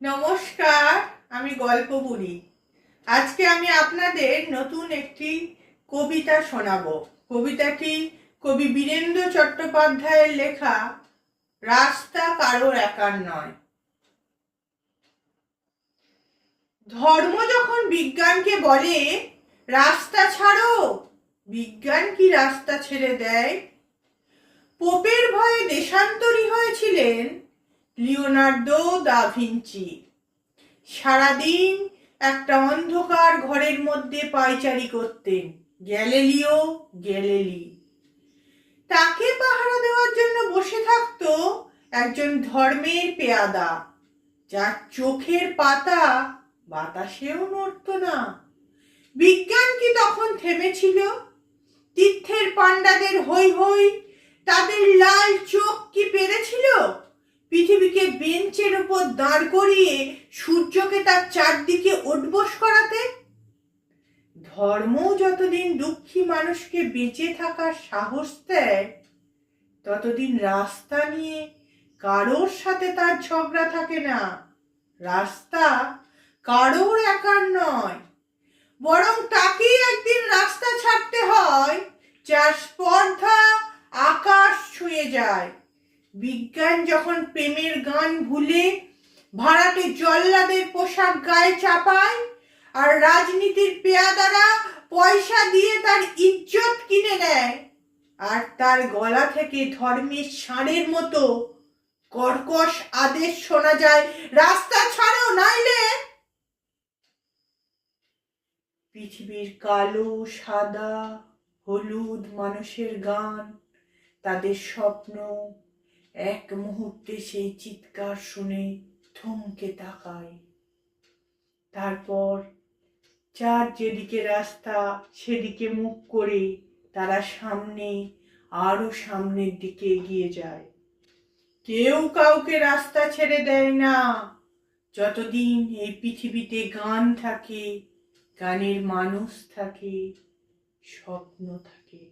নমস্কার, আমি গল্প বুড়ি। আজকে আমি আপনাদের নতুন একটি কবিতা শোনাবো। কবিতাটি কবি বীরেন্দ্র চট্টোপাধ্যায়ের লেখা। রাস্তা কারোর একার নয়। ধর্ম যখন বিজ্ঞানকে বলে রাস্তা ছাড়ো, বিজ্ঞান কি রাস্তা ছেড়ে দেয়? পোপের ভয়ে দেশান্তরী হয়েছিলেন লিওনার্দো দা ভিঞ্চি। সারাদিন একটা অন্ধকার ঘরের মধ্যে পায়চারি করতেন গ্যালিলিও গ্যালিলি। তাকে পাহারা দেওয়ার জন্য বসে থাকতো একজন ধর্মের পেয়াদা, যার চোখের পাতা বাতাসেও নড়ত না। বিজ্ঞান কি তখন থেমেছিল? তীর্থের পাণ্ডাদের হই হই, তাদের লাল চোখ কি পেরেছিল পৃথিবীকে বেঞ্চের উপর দাঁড় করিয়ে সূর্যকে তার চারদিকে উঠবোস করাতে? ধর্ম যতদিন দুঃখী মানুষকে বেঁচে থাকার সাহস দেয়, ততদিন রাস্তা নিয়ে কারোর সাথে তার ঝগড়া থাকে না। রাস্তা কারোর একার নয়, বরং তাকেই একদিন রাস্তা ছাড়তে হয় যার স্পর্ধা আকাশ ছুঁয়ে যায়। বিজ্ঞান যখন প্রেমের গান ভুলে ভাড়াটে জল্লাদের পোশাক গায়ে চাপায়, আর রাজনীতির পেয়াদারা পয়সা দিয়ে তার ইজ্জত কিনে নেয়, আর তার গলা থেকে ধর্মের ষাঁড়ের মতো কর্কশ আদেশ শোনা যায়, রাস্তা ছাড়ো নাইলে। পৃথিবীর কালো সাদা হলুদ মানুষের গান, তাদের স্বপ্ন এক মুহূর্তে সেই চিৎকার শুনে থমকে তাকায়। তারপর যার যেদিকে রাস্তা সেদিকে মুখ করে তারা আরো সামনের দিকে এগিয়ে যায়। কেউ কাউকে রাস্তা ছেড়ে দেয় না যতদিন এই পৃথিবীতে গান থাকে, গানের মানুষ থাকে, স্বপ্ন থাকে।